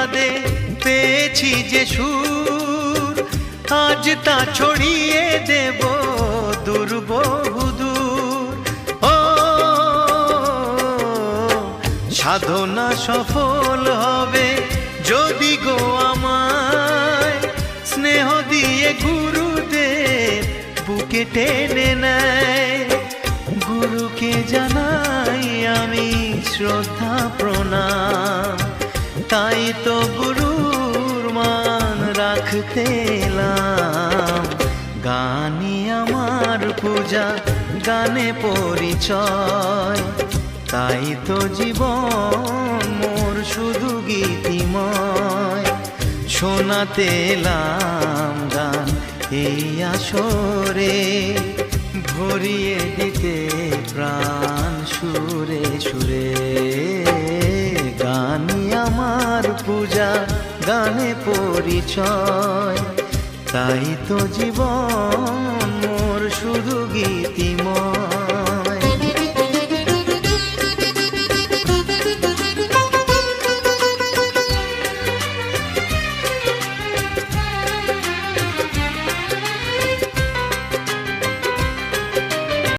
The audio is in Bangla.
বাদে পেয়েছি যে সুর, আজ তা ছড়িয়ে দেব দূর বহুদূর। ও সাধনা সফল হবে যদি গো আমায় স্নেহ দিয়ে গুরুদেব বুকে টেনে নেয়। গুরুকে জানাই আমি শ্রদ্ধা প্রণাম, তাই তো গুরুর মান রাখতে এলাম। গানই আমার পূজা, গানে পরিচয়, তাই তো জীবন মোর শুধু গীতিময়। শোনাতে এলাম গান এই আসরে, ভরিয়ে দিতে প্রাণ সুরে সুরে। গানই আমার পূজা, গানে পরিচয়, তাই তো জীবন মোর শুধু গীতিময়।